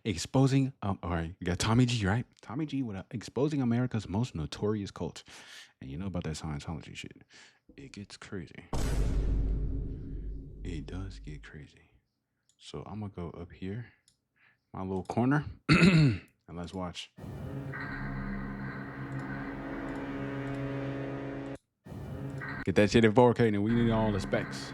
exposing. All right, you got Tommy G, right? Tommy G with exposing America's most notorious cult. And you know about that Scientology shit? It gets crazy. It does get crazy. So I'm gonna go up here, my little corner, and let's watch. Get that shit in 4K, and we need all the specs.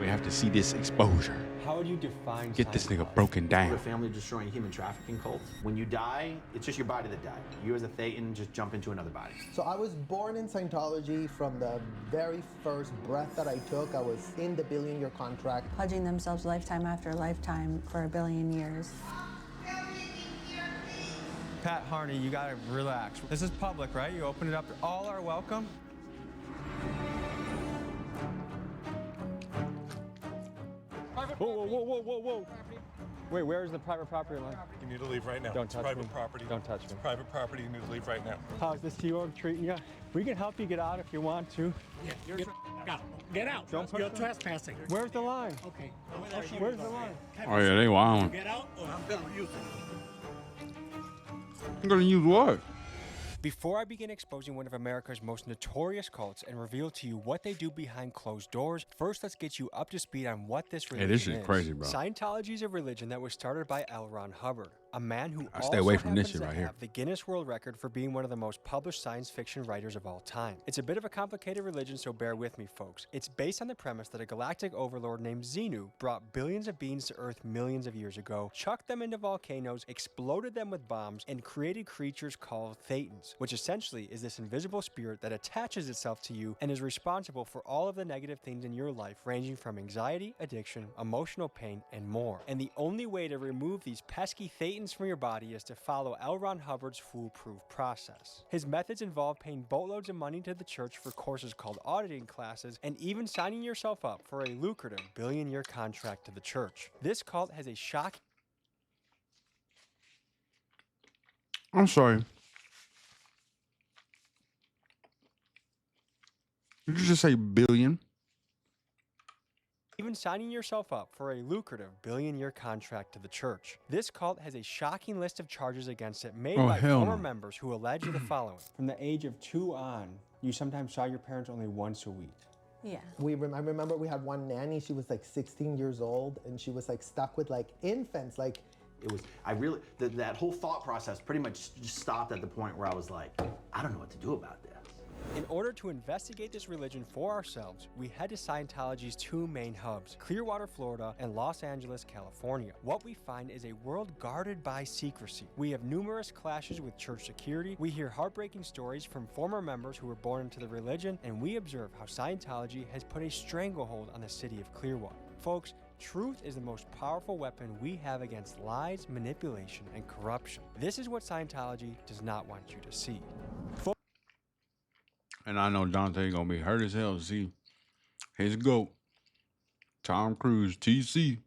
We have to see this exposure. How would you define Get this nigga broken down. The family-destroying human trafficking cult. When you die, it's just your body that died. You as a Thetan just jump into another body. So I was born in Scientology. From the very first breath that I took, I was in the billion-year contract. Pledging themselves lifetime after lifetime for 1 billion years. Pat Harney, you gotta relax. This is public, right? You open it up. All are welcome. Whoa. Wait, where's the private property line? You need to leave right now. Don't touch private me. property. Don't touch me. Private property, you need to leave right now. How's this T-Org treating you? We can help you get out if you want to. Yeah, get out. Don't push You're me. trespassing. Where's the line? Okay. Where's the line? Oh yeah, they wild. Get out or I'm gonna use it. I'm gonna use what? Before I begin exposing one of America's most notorious cults and reveal to you what they do behind closed doors, first let's get you up to speed on what this religion this shit is. crazy, bro. Scientology is a religion that was started by L. Ron Hubbard, a man who I also stay away from this happens shit to right here. have the Guinness World Record for being one of the most published science fiction writers of all time. It's a bit of a complicated religion, so bear with me, folks. It's based on the premise that a galactic overlord named Xenu brought billions of beings to Earth millions of years ago, chucked them into volcanoes, exploded them with bombs, and created creatures called Thetans, which essentially is this invisible spirit that attaches itself to you and is responsible for all of the negative things in your life, ranging from anxiety, addiction, emotional pain, and more. And the only way to remove these pesky Thetans from your body is to follow L. Ron Hubbard's foolproof process. His methods involve paying boatloads of money to the church for courses called auditing classes, and even signing yourself up for a lucrative billion-year contract to the church. This cult has a shocking... I'm sorry. Did you just say billion? Even signing yourself up for a lucrative billion-year contract to the church. This cult has a shocking list of charges against it made by former members who allege the following. From the age of 2 on, you sometimes saw your parents only once a week. Yeah. I remember we had one nanny. She was like 16 years old, and she was like stuck with like infants. Like It was, that whole thought process pretty much just stopped at the point where I was like, I don't know what to do about this. In order to investigate this religion for ourselves, we head to Scientology's 2 main hubs, Clearwater, Florida, and Los Angeles, California. What we find is a world guarded by secrecy. We have numerous clashes with church security, we hear heartbreaking stories from former members who were born into the religion, and we observe how Scientology has put a stranglehold on the city of Clearwater. Folks, truth is the most powerful weapon we have against lies, manipulation, and corruption. This is what Scientology does not want you to see. And I know Dante gonna be hurt as hell to see his GOAT, Tom Cruise, TC,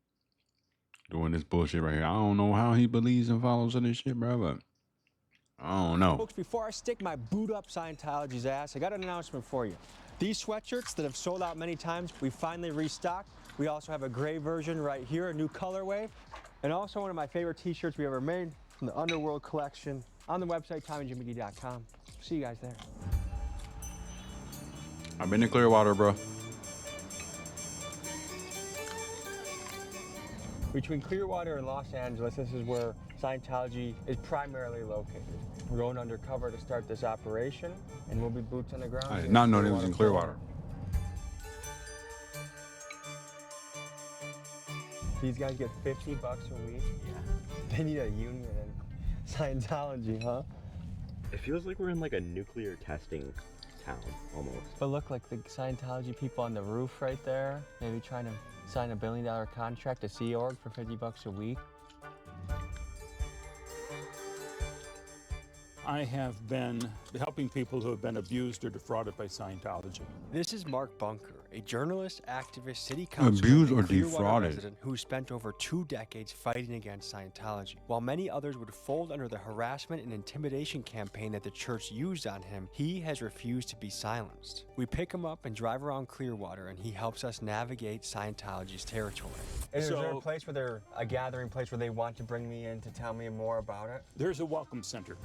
doing this bullshit right here. I don't know how he believes and follows in this shit, bro, but I don't know. Folks, before I stick my boot up Scientology's ass, I got an announcement for you. These sweatshirts that have sold out many times, we finally restocked. We also have a gray version right here, a new colorway, and also one of my favorite t-shirts we ever made from the Underworld collection on the website, TommyJMcGee.com. See you guys there. I've been to Clearwater, bro. Between Clearwater and Los Angeles, this is where Scientology is primarily located. We're going undercover to start this operation, and we'll be boots on the ground. I did not know they was in Clearwater. These guys get $50 a week. Yeah. They need a union in Scientology, huh? It feels like we're in like a nuclear testing town, almost. But look, like the Scientology people on the roof right there, maybe trying to sign a $1 billion contract to Sea Org for $50 a week. I have been helping people who have been abused or defrauded by Scientology. This is Mark Bunker, a journalist, activist, city councilman, Abused or and Clearwater defrauded. resident who spent over 2 decades fighting against Scientology. While many others would fold under the harassment and intimidation campaign that the church used on him, he has refused to be silenced. We pick him up and drive around Clearwater, and he helps us navigate Scientology's territory. Is there a place where they're a gathering place where they want to bring me in to tell me more about it? There's a welcome center.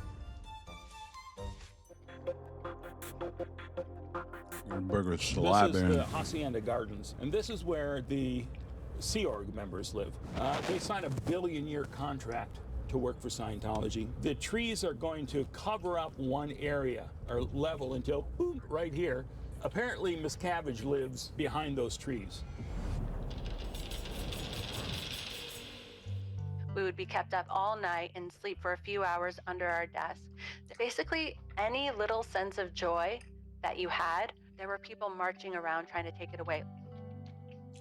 Burger This is slapping. the Hacienda Gardens, and this is where the Sea Org members live. They signed a billion-year contract to work for Scientology. The trees are going to cover up one area or level until boom, right here. Apparently, Miscavige lives behind those trees. We would be kept up all night and sleep for a few hours under our desk. Basically, any little sense of joy that you had, there were people marching around trying to take it away.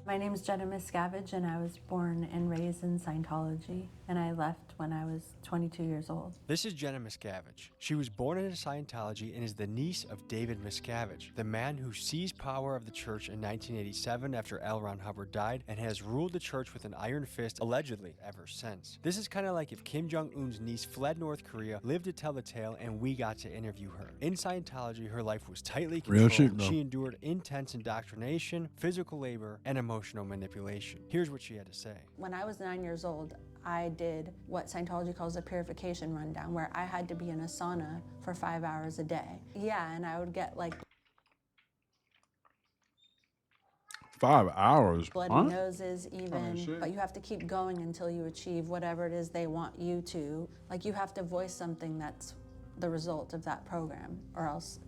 My name is Jenna Miscavige, and I was born and raised in Scientology, and I left when I was 22 years old. This is Jenna Miscavige. She was born into Scientology and is the niece of David Miscavige, the man who seized power of the church in 1987 after L. Ron Hubbard died and has ruled the church with an iron fist, allegedly, ever since. This is kind of like if Kim Jong-un's niece fled North Korea, lived to tell the tale, and we got to interview her. In Scientology, her life was tightly Real controlled. shit, though. She endured intense indoctrination, physical labor, and emotional manipulation. Here's what she had to say. When I was 9 years old, I did what Scientology calls a purification rundown, where I had to be in a sauna for 5 hours a day. Yeah, and I would get like 5 hours. bloody Huh? noses even, shit. but you have to keep going until you achieve whatever it is they want you to. Like, you have to voice something that's the result of that program, or else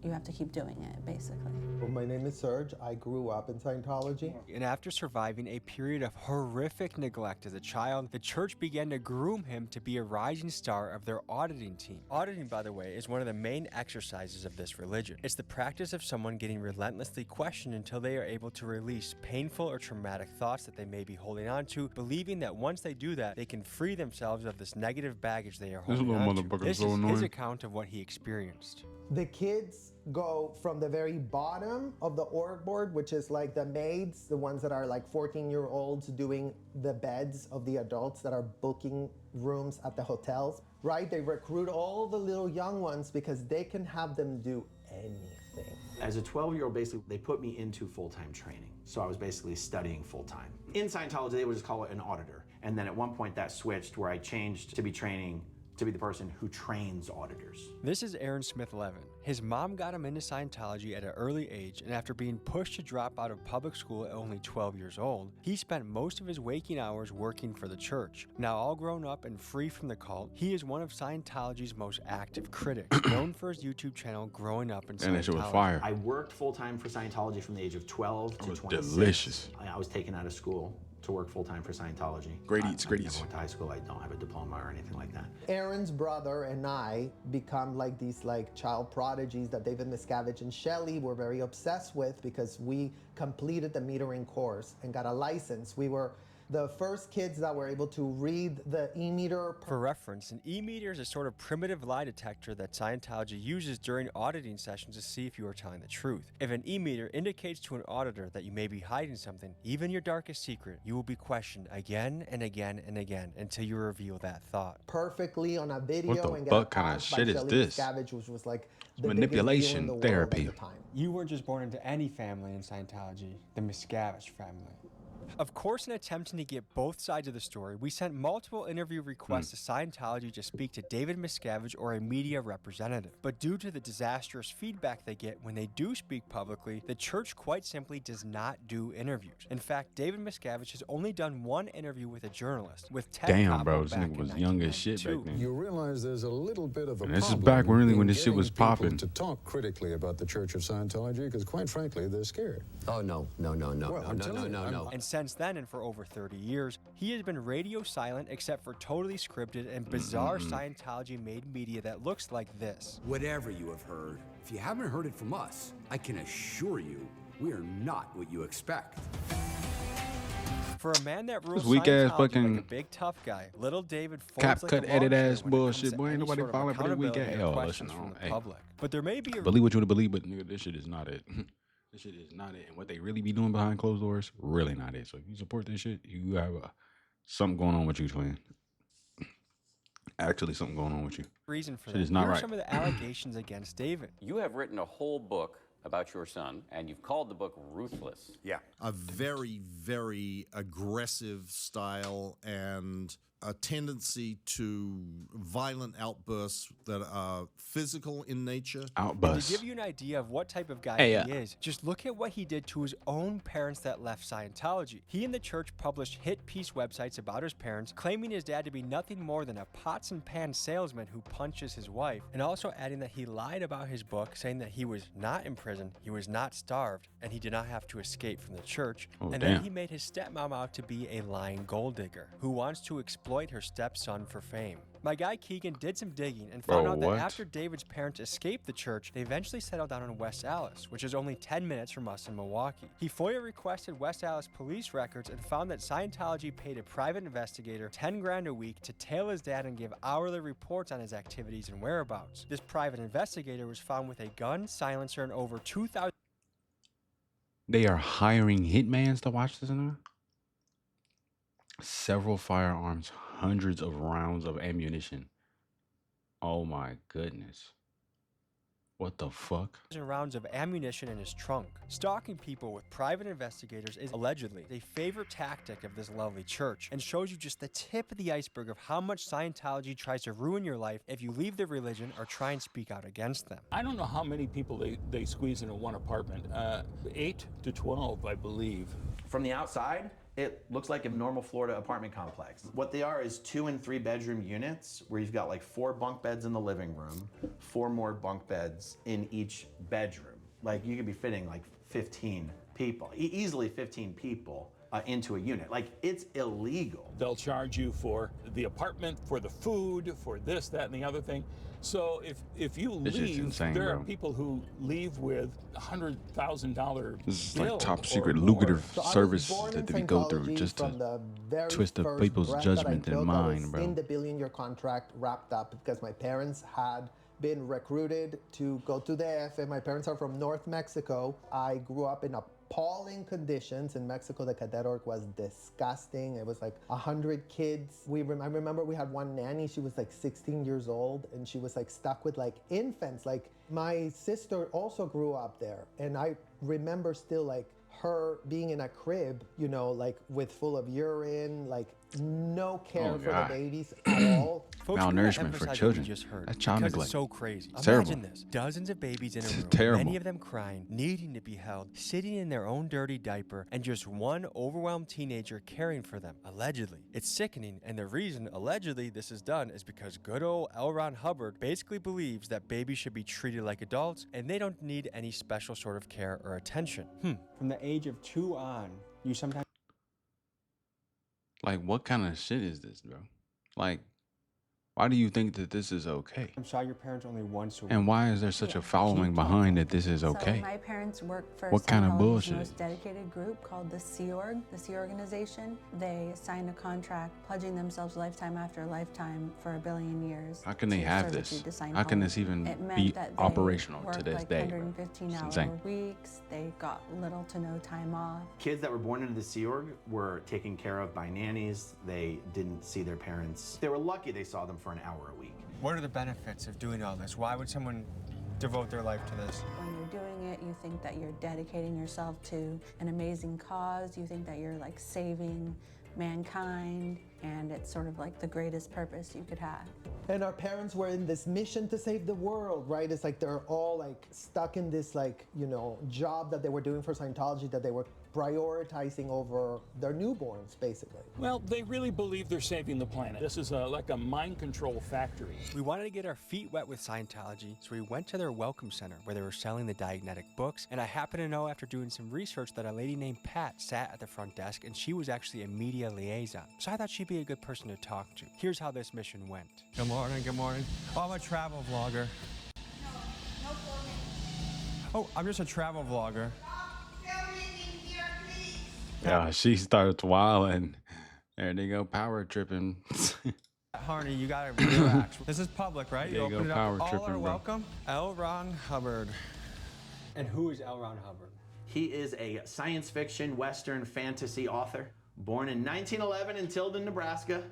you have to keep doing it, basically. Well, my name is Serge. I grew up in Scientology. And after surviving a period of horrific neglect as a child, the church began to groom him to be a rising star of their auditing team. Auditing, by the way, is one of the main exercises of this religion. It's the practice of someone getting relentlessly questioned until they are able to release painful or traumatic thoughts that they may be holding on to, believing that once they do that, they can free themselves of this negative baggage they are This holding little on to. motherfucker This is so is his annoying. account of what he experienced. The kids go from the very bottom of the org board, which is like the maids, the ones that are like 14-year-olds doing the beds of the adults that are booking rooms at the hotels, right? They recruit all the little young ones because they can have them do anything. As a 12-year-old, basically, they put me into full-time training. So I was basically studying full-time. In Scientology, they would just call it an auditor. And then at one point that switched where I changed to be training to be the person who trains auditors. This is Aaron Smith-Levin. His mom got him into Scientology at an early age, and after being pushed to drop out of public school at only 12 years old, he spent most of his waking hours working for the church. Now all grown up and free from the cult, he is one of Scientology's most active critics, known for his YouTube channel Growing Up in And that shit was Scientology. fire. I worked full-time for Scientology from the age of 12 to was 26. delicious. I was taken out of school to work full-time for Scientology. Great eats, great I eats. never went to high school. I don't have a diploma or anything like that. Aaron's brother and I become like these like child prodigies that David Miscavige and Shelley were very obsessed with because we completed the metering course and got a license. We were the first kids that were able to read the e-meter. For reference, an e-meter is a sort of primitive lie detector that Scientology uses during auditing sessions to see if you are telling the truth. If an e-meter indicates to an auditor that you may be hiding something, even your darkest secret, you will be questioned again and again and again until you reveal that thought. Perfectly on a video What the and fuck get kinda passed by shit is Shelley this? Miscavige, which was like the Manipulation biggest deal in the therapy. world at the time. You weren't just born into any family in Scientology, the Miscavige family. Of course, in attempting to get both sides of the story, we sent multiple interview requests to Scientology to speak to David Miscavige or a media representative. But due to the disastrous feedback they get when they do speak publicly, the church quite simply does not do interviews. In fact, David Miscavige has only done one interview with a journalist, with Ted Damn, Koppel bro, this back nigga in was young as shit back 1992. then. You realize there's a little bit of a And this is problem back really when in this shit getting was people popping. to talk critically about the Church of Scientology because, quite frankly, they're scared. Oh, no. Well, I'm telling you, I'm- And since then, and for over 30 years, he has been radio silent except for totally scripted and bizarre Scientology-made media that looks like this. Whatever you have heard, if you haven't heard it from us, I can assure you we are not what you expect. For a man that rules weak-ass Scientology fucking like a big tough guy, little David folds cap like cut a edit lawn ass chair when it comes bullshit, to boy. Ain't any nobody sort of falling for this weak accountability ass. or Yo, questions listen, from the hey. public. But there may be a Believe what you want to believe, but nigga, this shit is not it. This shit is not it. And what they really be doing behind closed doors, really not it. So if you support this shit, you have something going on with you, twin. Actually, something going on with you. Reason for Shit that. is not Here are right. some of the allegations against David. You have written a whole book about your son, and you've called the book Ruthless. Yeah. A very, very aggressive style and a tendency to violent outbursts that are physical in nature. And to give you an idea of what type of guy he is, just look at what he did to his own parents that left Scientology. He and the church published hit piece websites about his parents, claiming his dad to be nothing more than a pots and pans salesman who punches his wife, and also adding that he lied about his book, saying that he was not in prison, he was not starved, and he did not have to escape from the church. Then he made his stepmom out to be a lying gold digger who wants to exploit her stepson for fame. My guy Keegan did some digging and found out that after David's parents escaped the church, they eventually settled down in West Allis, which is only 10 minutes from us in Milwaukee. He FOIA requested West Allis police records and found that Scientology paid a private investigator 10 grand a week to tail his dad and give hourly reports on his activities and whereabouts. This private investigator was found with a gun, silencer, and over 2,000. They are hiring hitmans to watch this now? Several firearms, hundreds of rounds of ammunition. Oh my goodness. What the fuck? Rounds of ammunition in his trunk. Stalking people with private investigators is allegedly a favorite tactic of this lovely church and shows you just the tip of the iceberg of how much Scientology tries to ruin your life if you leave the religion or try and speak out against them. I don't know how many people they squeeze into one apartment. 8 to 12, I believe. From the outside, it looks like a normal Florida apartment complex. What they are is 2 and 3 bedroom units where you've got like 4 bunk beds in the living room, 4 more bunk beds in each bedroom. Like you could be fitting like 15 people, easily 15 people into a unit. Like it's illegal. They'll charge you for the apartment, for the food, for this, that, and the other thing. So if you This is leave, insane, there bro. are people who leave with $100,000 This is like top secret lucrative service that we go through just to twist the people's judgment and mind, bro. In the billion-year contract wrapped up because my parents had been recruited to go to the AF. My parents are from North Mexico. I grew up in appalling conditions in Mexico. The cadet org was disgusting. It was like 100 kids. I remember we had one nanny. She was like 16 years old and she was like stuck with like infants. Like my sister also grew up there, and I remember still like her being in a crib, you know, like with full of urine, like no care for the babies at all. Folks, malnourishment for children. Just heard, That's child because neglect. it's so crazy. It's Imagine terrible. this: dozens of babies in a It's room, terrible. many of them crying, needing to be held, sitting in their own dirty diaper, and just one overwhelmed teenager caring for them. Allegedly, it's sickening, and the reason allegedly this is done is because good old L. Ron Hubbard basically believes that babies should be treated like adults, and they don't need any special sort of care or attention. From the age of 2 on, you sometimes. Like, what kind of shit is this, bro? Like, why do you think that this is okay? I saw your parents only once a week. And why is there such a following behind that this is okay? So my parents work for What kind of Scientology's bullshit? most dedicated group called the Sea Org, the Sea Organization. They signed a contract pledging themselves lifetime after lifetime for 1 billion years. How can they have this? How can this even be operational to this day? 115-hour weeks. They got little to no time off. Kids that were born into the Sea Org were taken care of by nannies. They didn't see their parents. They were lucky they saw them for an hour a week. What are the benefits of doing all this? Why would someone devote their life to this? When you're doing it, you think that you're dedicating yourself to an amazing cause. You think that you're like saving mankind, and it's sort of like the greatest purpose you could have. And our parents were in this mission to save the world, right? It's like they're all like stuck in this like, you know, job that they were doing for Scientology that they were prioritizing over their newborns, basically. Well, they really believe they're saving the planet. This is like a mind control factory. We wanted to get our feet wet with Scientology, so we went to their welcome center where they were selling the Diagnetic books, and I happened to know after doing some research that a lady named Pat sat at the front desk, and she was actually a media liaison. So I thought she'd be a good person to talk to. Here's how this mission went. Good morning, good morning. Oh, I'm a travel vlogger. No filming. Oh, I'm just a travel vlogger. Yeah, she starts wilding. There they go, power tripping. Harney, you gotta relax. This is public, right? There you go, open it power up. All tripping, are bro. welcome. L. Ron Hubbard. And who is L. Ron Hubbard? He is a science fiction, Western fantasy author, born in 1911 in Tilden, Nebraska.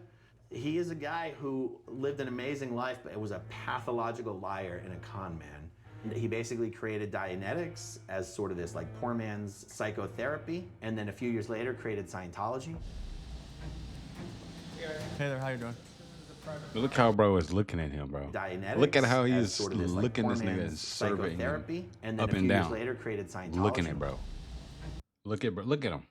He is a guy who lived an amazing life, but was a pathological liar and a con man. He basically created Dianetics as sort of this like poor man's psychotherapy, and then a few years later created Scientology. Hey there, how you doing? Look how bro is looking at him, bro. Dianetics Look at how he as is sort of this, like, looking poor this nigga man's and surveying him psychotherapy, and then up a and few years down. later created Scientology. Looking at bro. Look at him.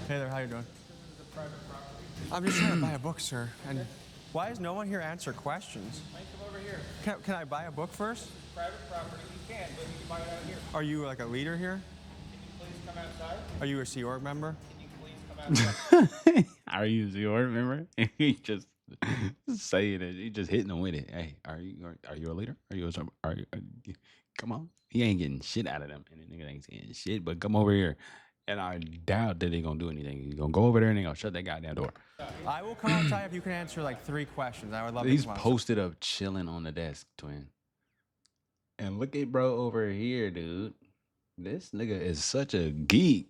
Hey there, how you doing? I'm just trying to buy a book, sir. And why does no one here answer questions? Come over here. Can I buy a book first? Private property, you can, but you can buy it out here. Are you like a leader here? Can you please come outside? Are you a Sea Org member? Can you please come outside? Are you your remember? He just saying it. He just hitting him with it. Hey, are you a leader? Are you come on? He ain't getting shit out of them, and the nigga ain't saying shit. But come over here, and I doubt that they gonna do anything. He's gonna go over there and they gonna shut that goddamn door. I will come outside if you can answer like 3 questions. I would love He's to come outside. posted up chilling on the desk, twin. And look at bro over here, dude. This nigga is such a geek.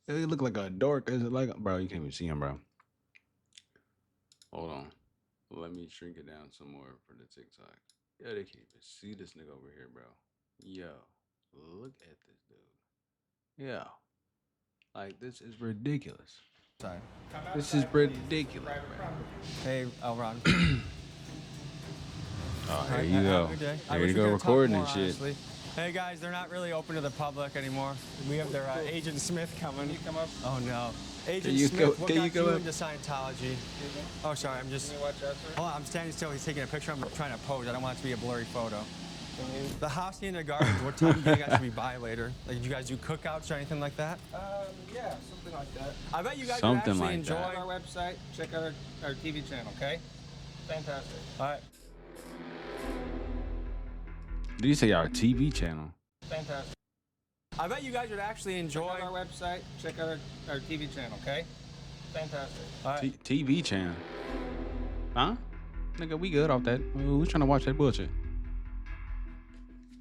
He look like a dork. Is it like, bro? You can't even see him, bro. Hold on. Let me shrink it down some more for the TikTok. Yeah, they can't even see this nigga over here, bro. Yo, look at this dude. Yeah. Like, this is ridiculous. Sorry. This is ridiculous, bro. Hey, Elron. Oh, here you go. Have a good day. I Here wish you we go could talk recording more, and shit. honestly. Hey guys, they're not really open to the public anymore. We have their Agent Smith coming. Can you come up? Oh no. Agent Smith, what got you into Scientology? Oh, sorry, I'm just... Can you watch out, sir? Hold on, I'm standing still. He's taking a picture. I'm trying to pose. I don't want it to be a blurry photo. The house in the gardens, what time do you guys should we buy later? Like, do you guys do cookouts or anything like that? Yeah, something like that. I bet you guys would Something actually like enjoy that. Check our website, check out our TV channel, okay? Fantastic. All right. Did you say our TV channel? Fantastic. I bet you guys would actually enjoy Check out our website, check out our TV channel, okay? Fantastic. All right. TV channel. Huh? Nigga, we good off that. Who's trying to watch that bullshit?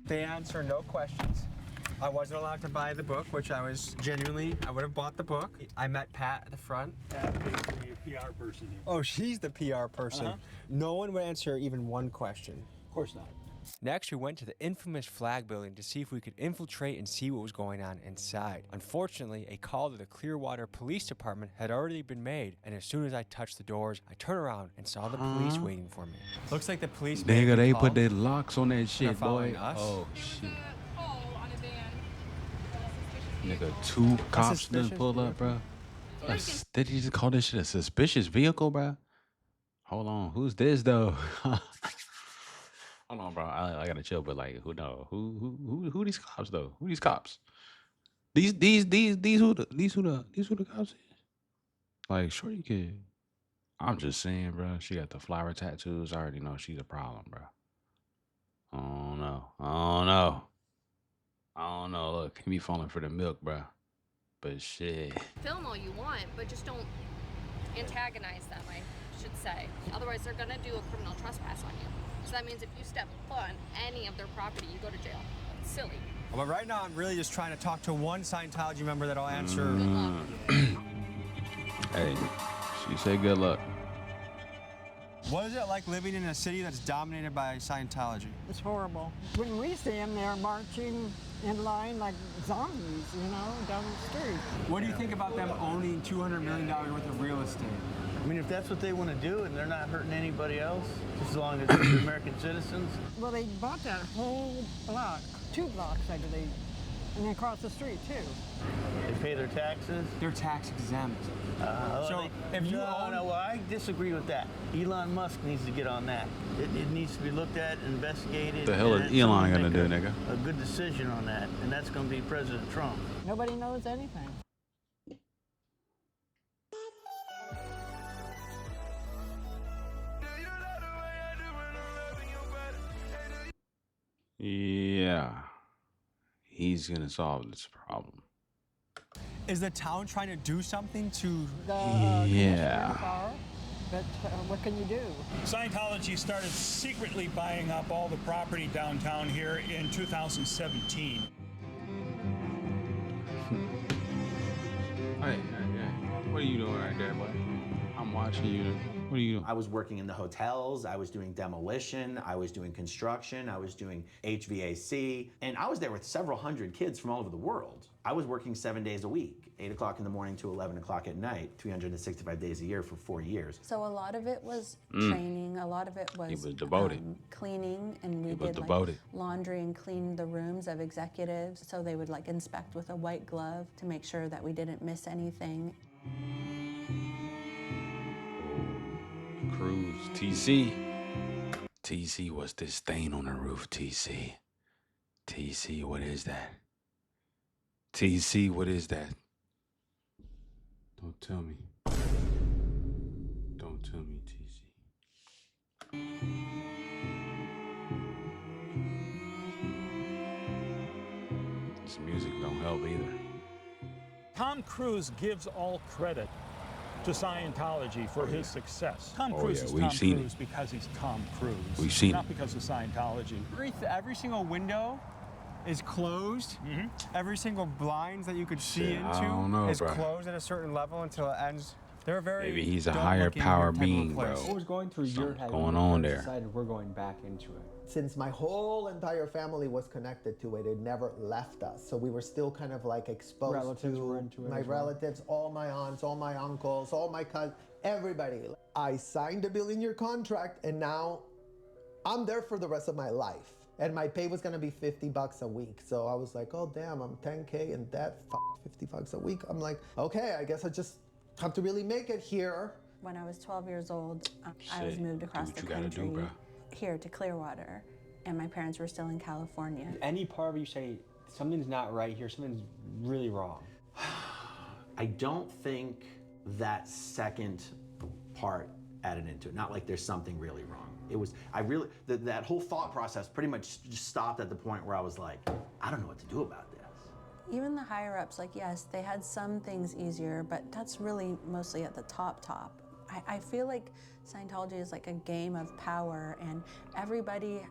They answer no questions. I wasn't allowed to buy the book, which I was genuinely, I would have bought the book. I met Pat at the front. Pat's basically a PR person here. Oh, she's the PR person. No one would answer even one question. Of course not. Next, we went to the infamous flag building to see if we could infiltrate and see what was going on inside. Unfortunately, a call to the Clearwater Police Department had already been made, and as soon as I touched the doors, I turned around and saw the police waiting for me. Looks like the police made Nigga, the they call. put their locks on that shit, boy. following us? Oh, shit. Nigga, 2 cops done suspicious pulled up, bro. Did you just call this shit a suspicious vehicle, bro? Hold on, who's this though? Hold on, bro. I gotta chill, but like, who these cops though? Who these cops? These who the cops is? Like, shorty kid. I'm just saying, bro. She got the flower tattoos. I already know she's a problem, bro. I don't know. Look, he be falling for the milk, bro. But shit. Film all you want, but just don't antagonize them, I should say. Otherwise, they're gonna do a criminal trespass on you. So that means if you step foot on any of their property, you go to jail. It's silly. But right now, I'm really just trying to talk to one Scientology member that'll answer. Hey, she said good luck. What is it like living in a city that's dominated by Scientology? It's horrible. When we see them, they're marching in line like zombies, you know, down the street. What do you think about them owning $200 million worth of real estate? I mean, if that's what they want to do and they're not hurting anybody else, just as long as they're American citizens. Well, they bought that whole block, 2 blocks, I believe, and then across the street, too. They pay their taxes. They're tax exempt. So if you own... No, well, I disagree with that. Elon Musk needs to get on that. It needs to be looked at, investigated. The hell is Elon gonna do, nigga? A good decision on that, and that's going to be President Trump. Nobody knows anything. Yeah. He's gonna solve this problem. Is the town trying to do something to... Yeah. but what can you do? Scientology started secretly buying up all the property downtown here in 2017. Hey, what are you doing right there, boy? I'm watching you. What are you doing? I was working in the hotels, I was doing demolition, I was doing construction, I was doing HVAC, and I was there with several hundred kids from all over the world. I was working 7 days a week, 8 o'clock in the morning to 11 o'clock at night, 365 days a year for 4 years. So a lot of it was training, a lot of it was, He was devoted. Cleaning, and we He was did devoted. like laundry and clean the rooms of executives. So they would like inspect with a white glove to make sure that we didn't miss anything. Cruz, TC. TC, what's this stain on the roof, TC? TC, what is that? TC, what is that? Don't tell me. Don't tell me, TC. This music don't help either. Tom Cruise gives all credit to Scientology for his success. Tom Cruise is we've Tom seen Cruise because he's Tom Cruise. We've seen not it. because of Scientology. Every single window is closed. Every single blinds that you could see Shit, into I don't know, is bro. closed at a certain level until it ends. They're very Maybe he's a don't higher look in power here type of a being, place. bro. What was going through your Something's head going when you on first there. decided we're going back into it? Since my whole entire family was connected to it, it never left us. So we were still kind of like exposed Relatives to were into it my as well? relatives, all my aunts, all my uncles, all my cousins, everybody. I signed a 1 billion-year contract, and now I'm there for the rest of my life. And my pay was gonna be $50 a week. So I was like, oh damn, I'm 10K and that $50 a week. I'm like, okay, I guess I just have to really make it here. When I was 12 years old, I was Shit, moved do across what the you gotta country do, bro. here to Clearwater, and my parents were still in California. Any part of you say something's not right here, something's really wrong. I don't think that second part added into it. Not like there's something really wrong. It was, that whole thought process pretty much just stopped at the point where I was like, I don't know what to do about this. Even the higher ups, like yes, they had some things easier, but that's really mostly at the top. I feel like Scientology is like a game of power, and everybody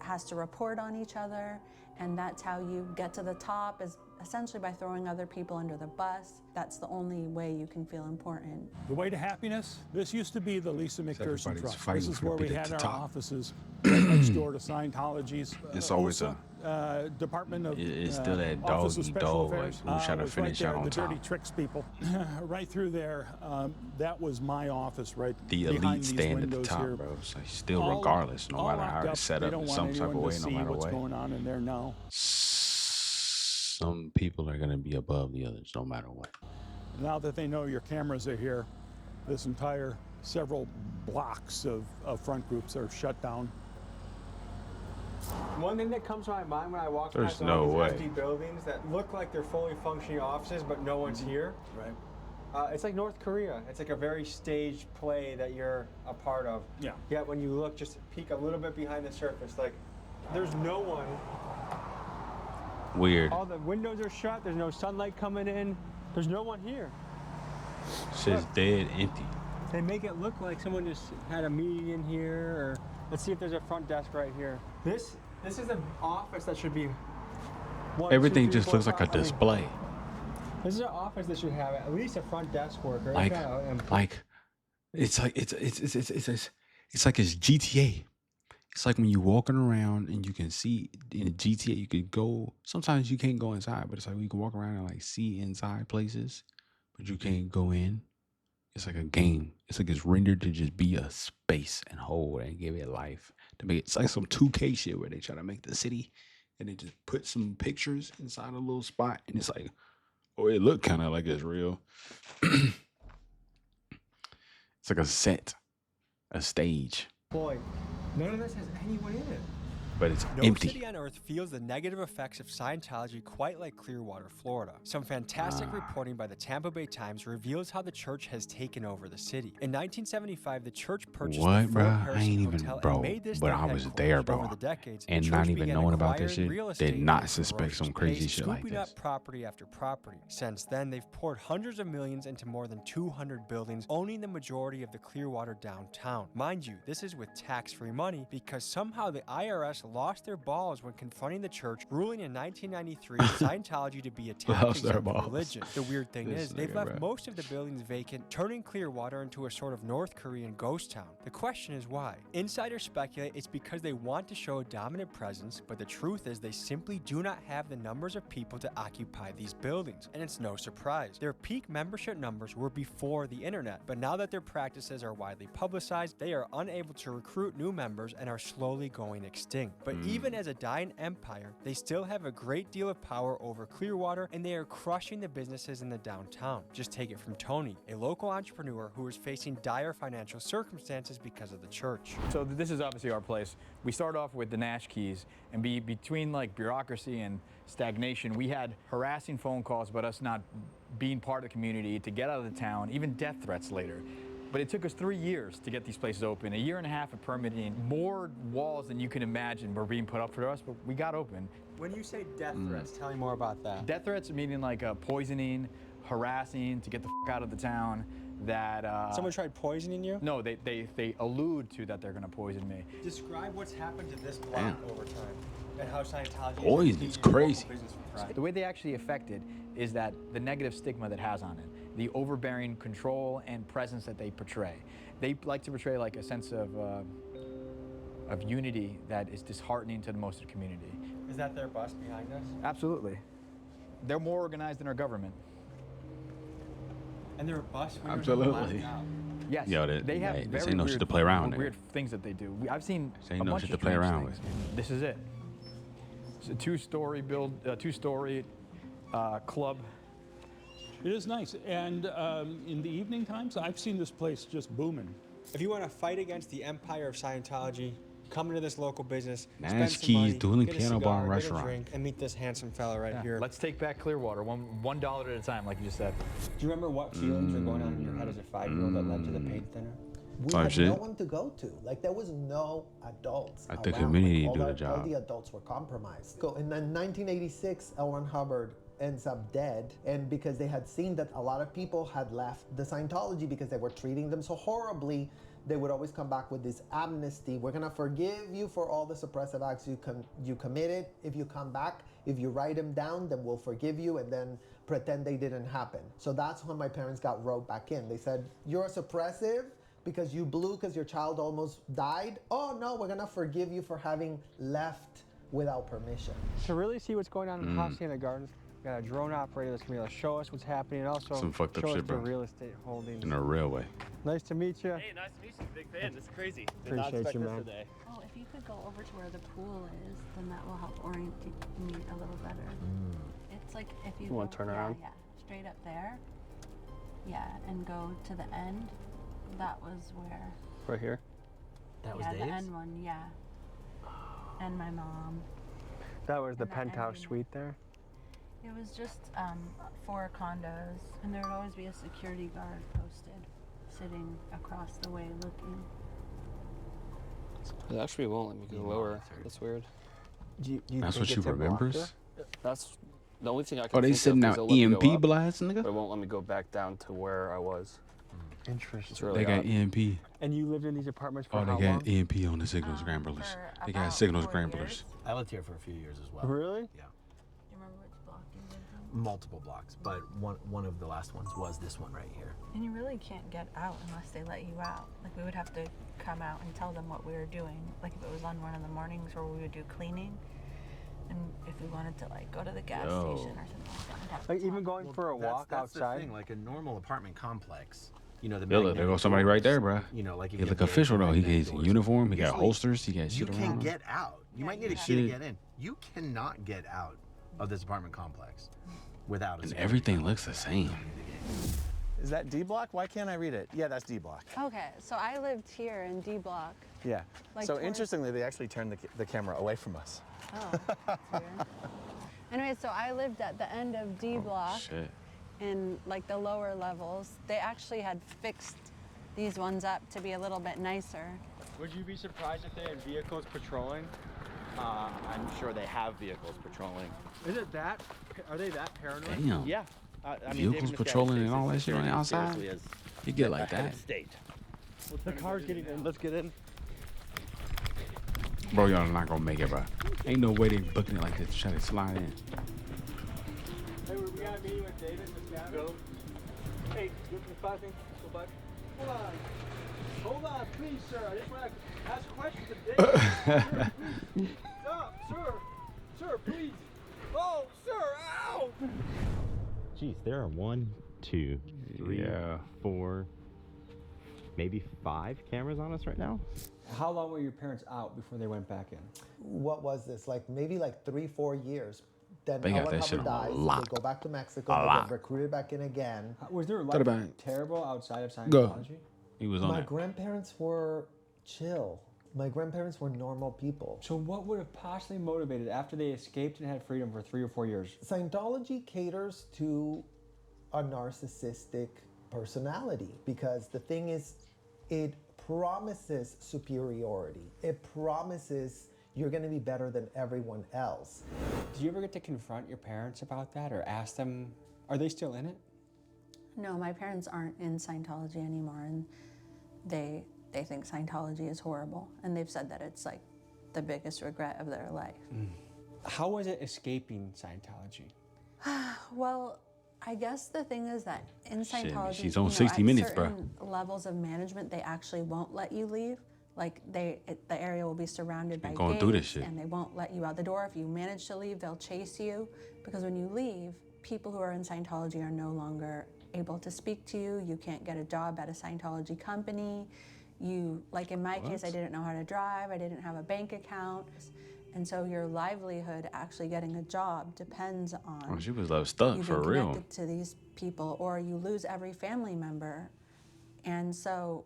has to report on each other, and that's how you get to the top, is essentially by throwing other people under the bus. That's the only way you can feel important. The way to happiness? This used to be the Lisa McPherson everybody's Trust. fighting This is for where to we get had to our top. offices right next door to Scientology's It's always Department of it's still that Office of doggy Special dog, Affairs. like, who's trying to was finish right out there, on the top. dirty tricks people. Right through there, that was my office right The behind elite these stand at the windows top, here. bro. It's like still All- regardless, no all matter locked how up. it's set They up don't in want some type of anyone way, to no see matter what's what. going on in there now. Some people are gonna be above the others, no matter what. Now that they know your cameras are here, this entire several blocks of front groups are shut down. One thing that comes to my mind when I walk There's past no all these way. empty buildings that look like they're fully functioning offices, but no one's here. Right. It's like North Korea. It's like a very staged play that you're a part of. Yeah. Yet when you look, just peek a little bit behind the surface, like there's no one. Weird. All the windows are shut. There's no sunlight coming in. There's no one here. Shit's dead empty. They make it look like someone just had a meeting in here, or let's see if there's a front desk right here. This is an office that should be. One, Everything 2, 3, just 4, looks like a 5. I mean, display. this is an office that should have at least a front desk worker. Like, it's like it's like it's GTA. It's like when you're walking around and you can see in GTA, you could go. Sometimes you can't go inside, but it's like you can walk around and like see inside places, but you can't go in. It's like a game. It's like it's rendered to just be a space and hold and give it life. To make it's like some 2K shit where they try to make the city and they just put some pictures inside a little spot and it's like, oh, it looked kind of like it's real. It's like a set, a stage. Boy, none of this has anyone in it. but it's No empty. city on Earth feels the negative effects of Scientology quite like Clearwater, Florida. Some fantastic reporting by the Tampa Bay Times reveals how the church has taken over the city. In 1975, the church purchased What, the bro? Fort I Harrison ain't even, Hotel and bro. made this But their I was headquarters. there, bro. Over the decades, the And church not even began knowing about this acquiring shit, real did estate not at suspect some ferocious crazy pace, shit like scooping this. up property after property. Since then, they've poured hundreds of millions into more than 200 buildings, owning the majority of the Clearwater downtown. Mind you, this is with tax-free money because somehow the IRS lost their balls when confronting the church, ruling in 1993 Scientology to be a tax-exempt religion. The weird thing is, they've left most of the buildings vacant, turning Clearwater into a sort of North Korean ghost town. The question is why? Insiders speculate it's because they want to show a dominant presence, but the truth is they simply do not have the numbers of people to occupy these buildings. And it's no surprise. Their peak membership numbers were before the internet, but now that their practices are widely publicized, they are unable to recruit new members and are slowly going extinct. But even as a dying empire, they still have a great deal of power over Clearwater, and they are crushing the businesses in the downtown. Just take it from Tony, a local entrepreneur who is facing dire financial circumstances because of the church. So this is obviously our place. We start off with the Nash keys, and between like bureaucracy and stagnation, we had harassing phone calls about us not being part of the community, to get out of the town, even death threats later. But it took us 3 years to get these places open, 1.5 years of permitting. More walls than you can imagine were being put up for us, but we got open. When you say death threats, tell me more about that. Death threats meaning like poisoning, harassing to get the f out of the town. That someone tried poisoning you? No, they allude to that they're gonna poison me. Describe what's happened to this block over time and how Scientology Poison's crazy. The way they actually affect it is that the negative stigma that has on it, the overbearing control and presence that they portray. They like to portray like a sense of unity that is disheartening to most of the community. Is that their bus behind us? Absolutely. They're more organized than our government. And they're a bus? Absolutely. Yes. Yo, they have this very ain't no weird, shit to play around with. weird things that they do. I've seen This ain't a no bunch shit of to play strange around things. with. This is it. It's a two-story club. It is nice, and in the evening times, I've seen this place just booming. If you want to fight against the empire of Scientology, come into this local business, Nash spend some Keys money, Dueling get a Piano cigar, Bar and get a Restaurant. drink, and meet this handsome fella right here. Let's take back Clearwater, $1 at a time, like you just said. Do you remember what feelings were going on in your head as a 5-year-old that led to the paint thinner? We had no one to go to. Like, there was no adults Let the around. community Like, do the all job. the adults were compromised. In 1986, L. Ron Hubbard ends up dead, and because they had seen that a lot of people had left the Scientology because they were treating them so horribly, they would always come back with this amnesty. We're gonna forgive you for all the suppressive acts you committed. If you come back, if you write them down, then we'll forgive you, and then pretend they didn't happen. So that's when my parents got wrote back in. They said, you're a suppressive because you blew because your child almost died. Oh no, we're gonna forgive you for having left without permission. To really see what's going on in Hacienda Gardens, we got a drone operator that's going to be able to show us what's happening and also Some fucked up show shit, us the bro. real estate holdings. In a railway. Nice to meet you. Hey, nice to meet you. Big fan. This is crazy. Did not Appreciate expect you, this man. today. Oh, if you could go over to where the pool is, then that will help orient me a little better. It's like if you want to turn around? Yeah, straight up there. Yeah, and go to the end. That was where. Right here? That was the end one, yeah. And my mom. That was the And that penthouse ending. suite there. It was just 4 condos, and there would always be a security guard posted, sitting across the way looking. It actually won't let me go lower. That's weird. Do you That's think what you it's a remembers? blocker? That's the only thing I can Oh, they think sitting of out is it'll let me go EMP up, blast, nigga? but it won't let me go back down to where I was. Interesting. It's really They got odd. EMP. And you lived in these apartments for Oh, they how got long? EMP on the signal scramblers. They got signal scramblers. I lived here for a few years as well. Really? Yeah. Do you remember which block you lived in? Multiple blocks, but one of the last ones was this one right here. And you really can't get out unless they let you out. Like, we would have to come out and tell them what we were doing. Like, if it was on one of the mornings where we would do cleaning, and if we wanted to, like, go to the gas station or something like that. we'd have to Like, tell even them. going for a walk That's the outside? thing, like a normal apartment complex. You know, the Yo, look, there magnetic goes somebody right there, doors, bro. You know, like if He you look have the official though. He magnetic got his doors. uniform. He got Usually, holsters. He got You shit can around. get out. You might need a key to get in. You cannot get out of this apartment complex without a And security everything guard. looks the same. Is that D block? Why can't I read it? Yeah, that's D block. Okay, so I lived here in D block. Yeah. Like so towards- interestingly, they actually turned the camera away from us. Oh, that's weird. Anyway, so I lived at the end of D block Shit. in like the lower levels. They actually had fixed these ones up to be a little bit nicer. Would you be surprised if they had vehicles patrolling? I'm sure they have vehicles patrolling. Is it that? Are they that paranoid? Damn. Yeah. I mean, Vehicles patrolling and all that shit on the outside? You get like that. State. The car's getting in. Let's get in. Bro, y'all not gonna make it, bro. Ain't no way they booking it like this. Try to slide in. Hey, we got a meeting with David. Go. Hey, give me 5 things. Go back. Hold on. Hold on, please, sir. I just want to ask questions of David. Sir, please. Stop, sir. Sir, please. Oh, sir, ow! Jeez, there are 1, 2, 3, 4, maybe 5 cameras on us right now. How long were your parents out before they went back in? What was this? Like maybe like 3-4 years. Then They got Ellen that shit Hubbard on dies. lock. They go back to Mexico. A They lot. get recruited back in again. Was their Thought life about it. terrible outside of Scientology? Go. He was on My that. grandparents were chill. My grandparents were normal people. So what would have possibly motivated after they escaped and had freedom for 3 or 4 years? Scientology caters to a narcissistic personality because the thing is, it promises superiority. It promises you're going to be better than everyone else. Did you ever get to confront your parents about that or ask them, are they still in it? No, my parents aren't in Scientology anymore, and they think Scientology is horrible, and they've said that it's like the biggest regret of their life. How was it escaping Scientology? Well, I guess the thing is that in Shit, Scientology, she's on at 60 minutes, bro. certain levels of management, they actually won't let you leave. Like the area will be surrounded by going gates, through this shit. and they won't let you out the door. If you manage to leave, they'll chase you, because when you leave, people who are in Scientology are no longer able to speak to you. You can't get a job at a Scientology company. You, like in my case, I didn't know how to drive. I didn't have a bank account. And so your livelihood actually getting a job depends on Oh, she was stuck you for being real. connected to these people, or you lose every family member. And so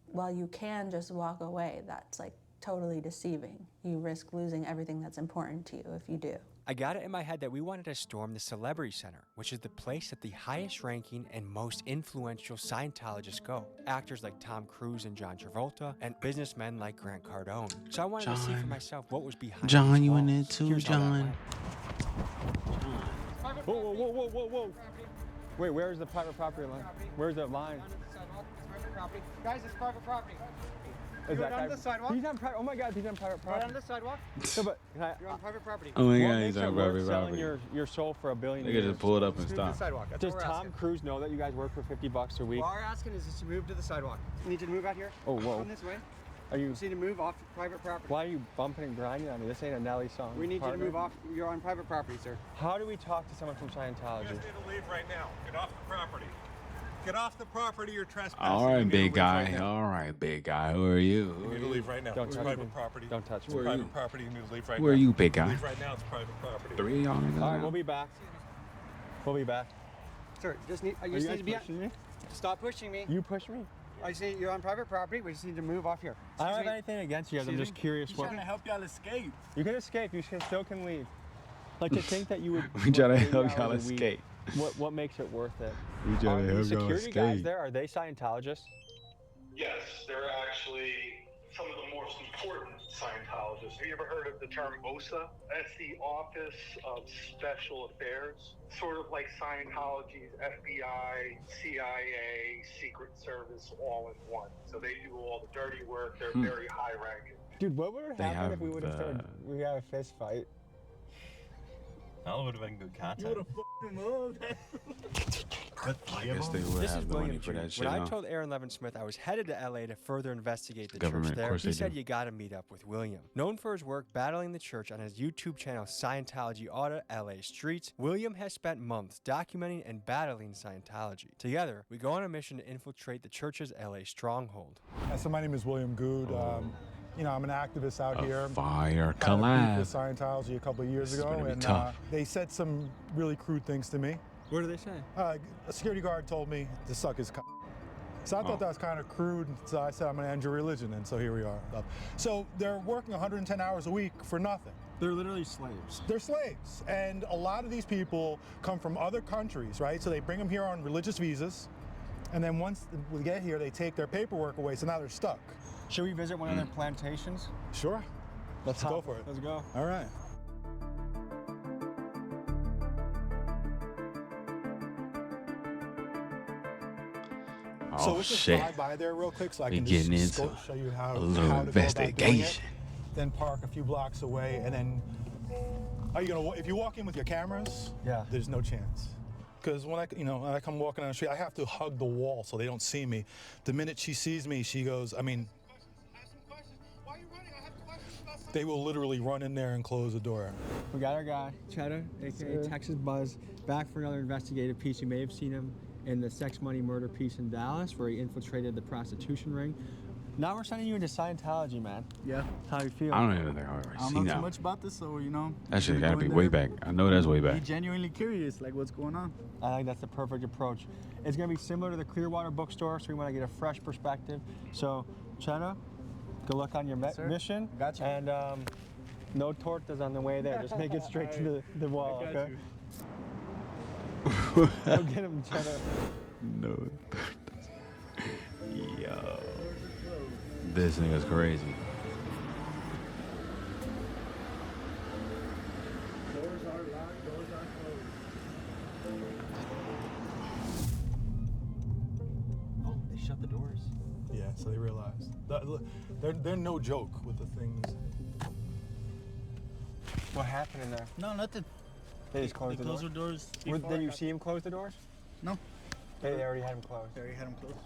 while you can just walk away, that's like totally deceiving. You risk losing everything that's important to you if you do. I got it in my head that we wanted to storm the Celebrity Center, which is the place that the highest ranking and most influential Scientologists go. Actors like Tom Cruise and John Travolta, and businessmen like Grant Cardone. So I wanted to see for myself what was behind John, these you in walls. there too, Here's how that John? went. Whoa, whoa, whoa, whoa, whoa, whoa. Wait, where's the private property line? Where's the line? Private property. Guys, it's private property. Is You're that on private? the sidewalk. He's on private. Oh my God, he's on private Right property. on the sidewalk. No, but You're on private property. Oh my what God, makes he's it on worth private selling property. your soul for $1 billion? They could just pull it up and Move to stop. the sidewalk. That's Does what we're Tom asking. Cruise know that you guys work for $50 a week? What we're asking is just to move to the sidewalk. You need to move out here. Oh, whoa. Come this way. Are you? just need to move off private property. Why are you bumping and grinding on me? This ain't a Nelly song. We need you partner. to move off. You're on private property, sir. How do we talk to someone from Scientology? You guys need to leave right now. Get off the property. Get off the property. You're trespassing. All You right, need to big leave guy. right now. All right, big guy. Who are you? You need to leave right now. Don't It's touch private me. property. Don't touch It's me. private property. You need to leave right Where now. are you, big guy? Leave right now. It's private property. 3 of y'all niggas All right, now? we'll be back. We'll be back. Sir, just need. You Are just you need to be. guys pushing me? Stop pushing me. You push me? I just need. You're on private property. We just need to move off here. I don't Excuse have me. anything against you guys. I'm Excuse just me? curious He's what. trying to help y'all escape. You can escape. You still can leave. Like to think that you would. We try to work 80 help y'all hours a week, escape. What makes it worth it? We try Are to the help y'all security guys escape. there? Are they Scientologists? Yes, they're actually some of the most important Scientologists. Have you ever heard of the term OSA? That's the Office of Special Affairs. Sort of like Scientology's FBI, CIA, Secret Service all in one. So they do all the dirty work. They're very high ranking. Dude, what would have They happened have if we would have started? We had a fist fight. That would have been good content. You would have fucked him up. I guess they would This is have the money William for Jr. that shit. When I huh? told Aaron Levin Smith I was headed to LA to further investigate the Government, church of there, course he they said do. you gotta meet up with William. Known for his work battling the church on his YouTube channel Scientology Audit LA Streets, William has spent months documenting and battling Scientology. Together, we go on a mission to infiltrate the church's LA stronghold. So my name is William Good. You know, I'm an activist out A here. fire Had a beef collab. with Scientology a couple of years This is ago, gonna be and tough. they said some really crude things to me. What do they say? A security guard told me to suck his cock. So I thought that was kind of crude, so I said I'm gonna end your religion, and so here we are. So they're working 110 hours a week for nothing. They're literally slaves. They're slaves, and a lot of these people come from other countries, right? So they bring them here on religious visas, and then once we get here, they take their paperwork away, so now they're stuck. Should we visit one of their plantations? Sure. Let's go for it. Let's go. All right. So let's just fly by there real quick so I can just show you how a little investigation. Then park a few blocks away, and then are you gonna? If you walk in with your cameras, there's no chance. Because when I come walking down the street, I have to hug the wall so they don't see me. The minute she sees me, she goes, they will literally run in there and close the door. We got our guy, Cheddar, aka Texas Buzz, back for another investigative piece. You may have seen him in the sex, money, murder piece in Dallas, where he infiltrated the prostitution ring. Now we're sending you into Scientology, man. Yeah. How you feel? I don't even think I've ever I don't seen know that. too much about this, so That shit gotta be way back. I know that's way Be back. genuinely curious, like what's going on. I think that's the perfect approach. It's gonna be similar to the Clearwater bookstore, so we want to get a fresh perspective. So, Cheddar, good luck on your mission. Gotcha. And no tortas on the way there. Just make it straight to the wall, okay? Go get him, Cheddar. No. Yo. This nigga's crazy. Doors are locked, doors are closed. Oh, they shut the doors. Yeah, so they realized. They're no joke with the things. What happened in there? No, nothing. They just closed They the closed door? the doors. Did you see him close the doors? No. They already had him closed. They already had him closed.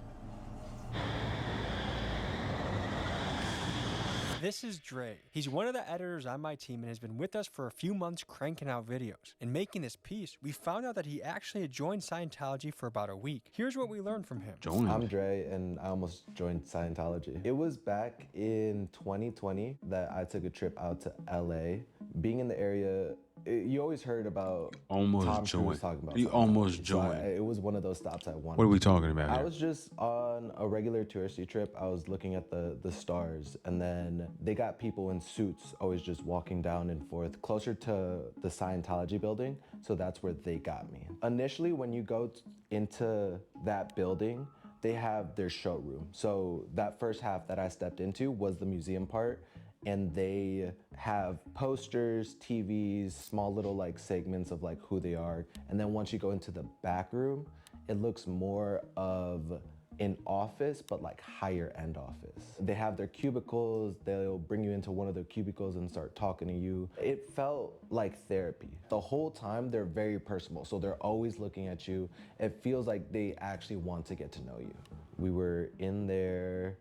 This is Dre. He's one of the editors on my team and has been with us for a few months cranking out videos. In making this piece, we found out that he actually had joined Scientology for about a week. Here's what we learned from him. I'm Dre, and I almost joined Scientology. It was back in 2020 that I took a trip out to LA. Being in the area, you always heard about Almost Tom joined. Cruise talking about You Scientology. almost So joined. it was one of those stops I wanted. What are we talking about I here? was just on a regular touristy trip. I was looking at the stars, and then they got people in suits always just walking down and forth closer to the Scientology building. So that's where they got me. Initially, when you go into that building, they have their showroom. So that first half that I stepped into was the museum part. And they have posters, TVs, small little like segments of like who they are. And then once you go into the back room, it looks more of an office, but like higher end office. They have their cubicles, they'll bring you into one of their cubicles and start talking to you. It felt like therapy. The whole time they're very personal, so they're always looking at you. It feels like they actually want to get to know you. We were in there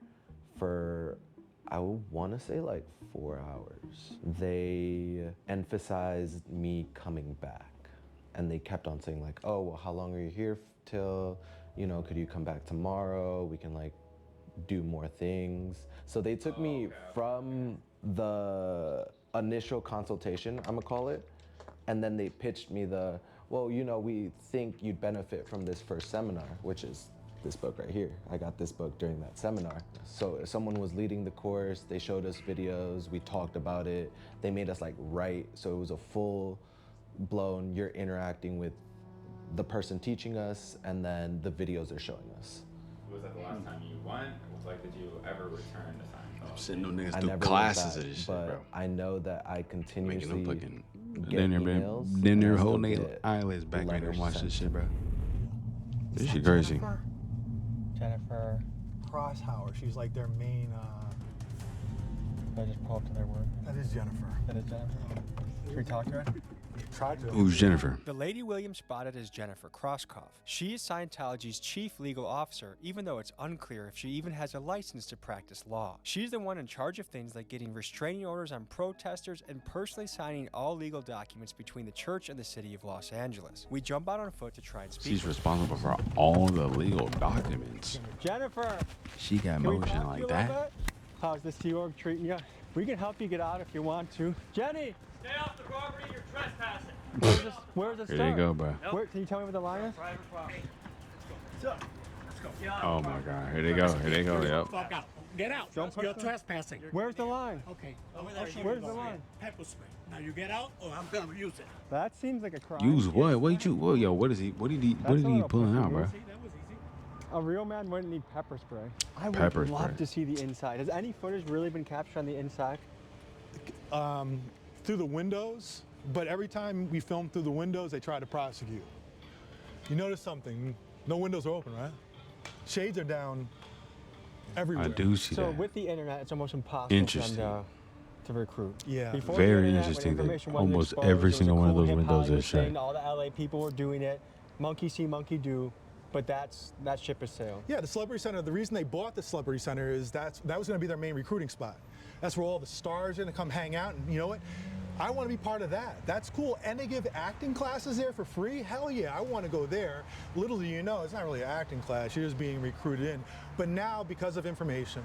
for, I want to say like 4 hours. They emphasized me coming back, and they kept on saying like, oh, well, how long are you here till? You know, could you come back tomorrow? We can like do more things. So they took me from the initial consultation, I'm gonna call it, and then they pitched me well, you know, we think you'd benefit from this first seminar, which is this book right here. I got this book during that seminar. So someone was leading the course, they showed us videos, we talked about it, they made us like write, so it was a full blown, you're interacting with the person teaching us, and then the videos they're showing us. Was that the last time you went? Like, did you ever return to Scientology? Sitting on niggas I do never classes went back, of this shit, but bro. I know that I continuously get Then emails. they're and I holding still their get eyelids back right there and letters watch sent this to shit, me. bro. This shit crazy. Jennifer. Crosshauer, she's like their main. I just pull up to their work. That is Jennifer. That is Jennifer. Should we talk to her? Tried to. Who's Jennifer? The lady Williams spotted is Jennifer Krosskopf. She is Scientology's chief legal officer, even though it's unclear if she even has a license to practice law. She's the one in charge of things like getting restraining orders on protesters and personally signing all legal documents between the church and the city of Los Angeles. We jump out on foot to try and speak. She's responsible for all the legal documents. Jennifer! She got Can we motion talk to like you a little that. bit? How's this T-Org treating you? We can help you get out if you want to. Jenny! Stay off the property, you're trespassing. Where's the Here start? you go, bro. Where, can you tell me where the line is? Private property. Let's go. Let's go. Get out. Oh my God. Here they go. Here they go. Yep. Fuck out. Get out. You're trespassing. Where's the line? Okay. Where's the line? Pepper spray. Now you get out, or I'm gonna use it. That seems like a crime. Use what? What you? Whoa, yo, what is he? What did he? What did he pulling out, bro? A real man wouldn't need pepper spray. I would Pepper love spray. to see the inside. Has any footage really been captured on the inside? Through the windows, but every time we film through the windows, they try to prosecute. You notice something? No windows are open, right? Shades are down everywhere. I do see So that. with the internet, it's almost impossible Interesting. for them to recruit. Yeah. Before Very the internet, when interesting that information wasn't almost exposed, every it was a single one of cool those hip windows Hollywood is shut. thing, all the LA people were doing it. Monkey see, monkey do. But that ship has sailed. Yeah, the Celebrity Center, the reason they bought the Celebrity Center is that was going to be their main recruiting spot. That's where all the stars are going to come hang out, and you know what? I want to be part of that. That's cool. And they give acting classes there for free? Hell yeah, I want to go there. Little do you know, it's not really an acting class, you're just being recruited in. But now, because of information,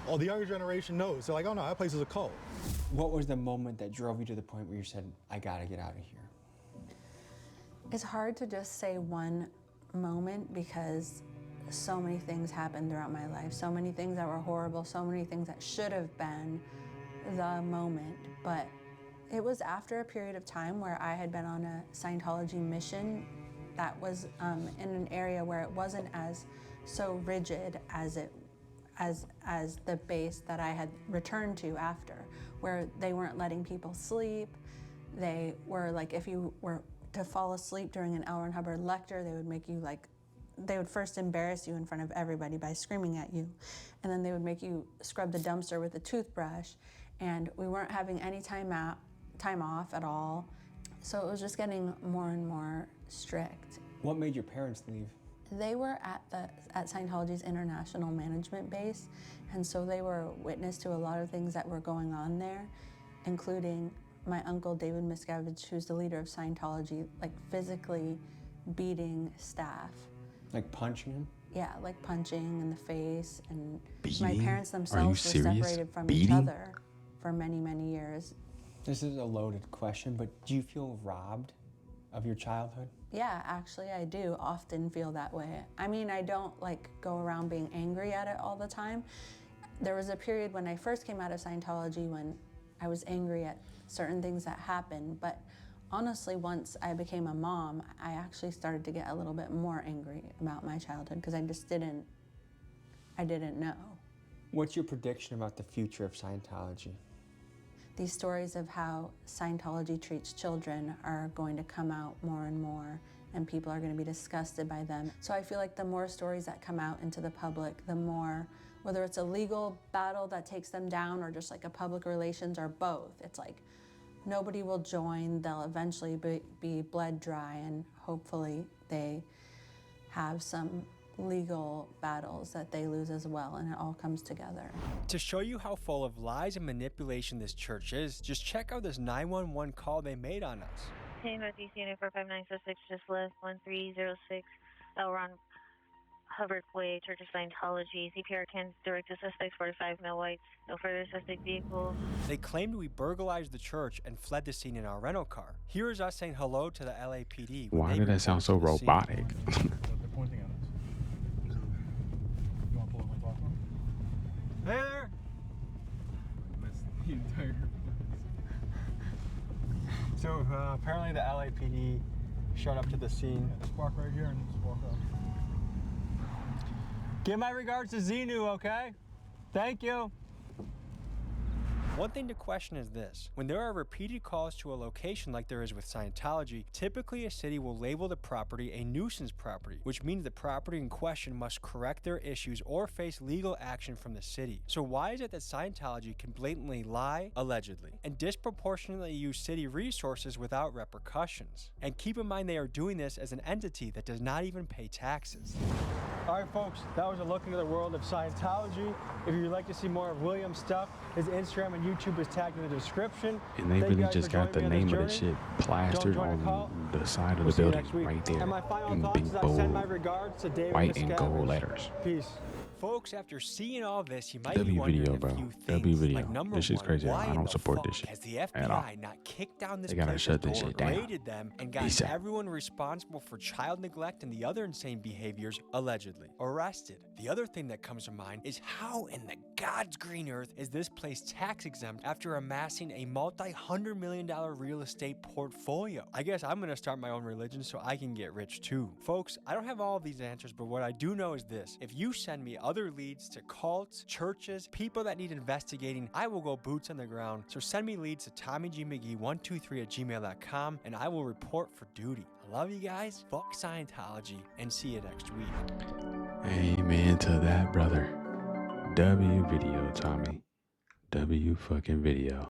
all the younger generation knows. They're like, oh no, that place is a cult. What was the moment that drove you to the point where you said, I gotta get out of here? It's hard to just say one moment because so many things happened throughout my life, so many things that were horrible, so many things that should have been the moment. But it was after a period of time where I had been on a Scientology mission that was in an area where it wasn't as so rigid as the base that I had returned to after, where they weren't letting people sleep. They were like, if you were to fall asleep during an L. Ron Hubbard lecture, they would make you they would first embarrass you in front of everybody by screaming at you, and then they would make you scrub the dumpster with a toothbrush, and we weren't having any time off at all. So it was just getting more and more strict. What made your parents leave? They were at Scientology's international management base, and so they were witness to a lot of things that were going on there, including my uncle David Miscavige, who's the leader of Scientology, like physically beating staff. Like punching him? Yeah, like punching in the face, and Beating? my parents Are you themselves were serious? separated from Beating? each other for many, many years. This is a loaded question, but do you feel robbed of your childhood? Yeah, actually I do often feel that way. I mean, I don't go around being angry at it all the time. There was a period when I first came out of Scientology when I was angry at certain things that happened, but honestly, once I became a mom, I actually started to get a little bit more angry about my childhood because I didn't know. What's your prediction about the future of Scientology? These stories of how Scientology treats children are going to come out more and more, and people are going to be disgusted by them. So I feel like the more stories that come out into the public, the more, whether it's a legal battle that takes them down or just like a public relations or both, it's like nobody will join, they'll eventually be bled dry, and hopefully they have some legal battles that they lose as well, and it all comes together. To show you how full of lies and manipulation this church is, just check out this 911 call they made on us. Hey, Northeast Unit 45966, just left 1306 L. Ron Hubbard Way, Church of Scientology. CPR can direct to suspects 45 male whites. No further suspect vehicle. They claimed we burglarized the church and fled the scene in our rental car. Here is us saying hello to the LAPD. Why did that sound so robotic? They're pointing at us. You want to pull up my platform? Hey there! So apparently the LAPD showed up to the scene. Yeah, just park right here and just walk up. Give my regards to Xenu, okay? Thank you. One thing to question is this. When there are repeated calls to a location like there is with Scientology, typically a city will label the property a nuisance property, which means the property in question must correct their issues or face legal action from the city. So why is it that Scientology can blatantly lie, allegedly, and disproportionately use city resources without repercussions? And keep in mind they are doing this as an entity that does not even pay taxes. All right, folks, that was a look into the world of Scientology. If you'd like to see more of William's stuff, his Instagram and YouTube is tagged in the description. And they really just got the name of the shit plastered on the side of the building right there And my final in thoughts big is I bold send my regards to David white and Miscavige. gold letters. Peace. Folks, after seeing all this, you might be W wondering video, a bro. few W things. video. Like number This shit's one, crazy. why I in don't the support fuck this shit has the at all. FBI not kicked down this They gotta place's shut this door, shit down. raided them, and got ASAP. everyone responsible for child neglect and the other insane behaviors allegedly arrested? The other thing that comes to mind is how in the God's green earth is this place tax exempt after amassing a multi-$100 million real estate portfolio? I guess I'm gonna start my own religion so I can get rich too. Folks, I don't have all of these answers, but what I do know is this: if you send me other leads to cults, churches, people that need investigating, I will go boots on the ground. So send me leads to TommyGMcGee123@gmail.com and I will report for duty. I love you guys, fuck Scientology, and see you next week. Amen to that, brother. W video, Tommy. W fucking video.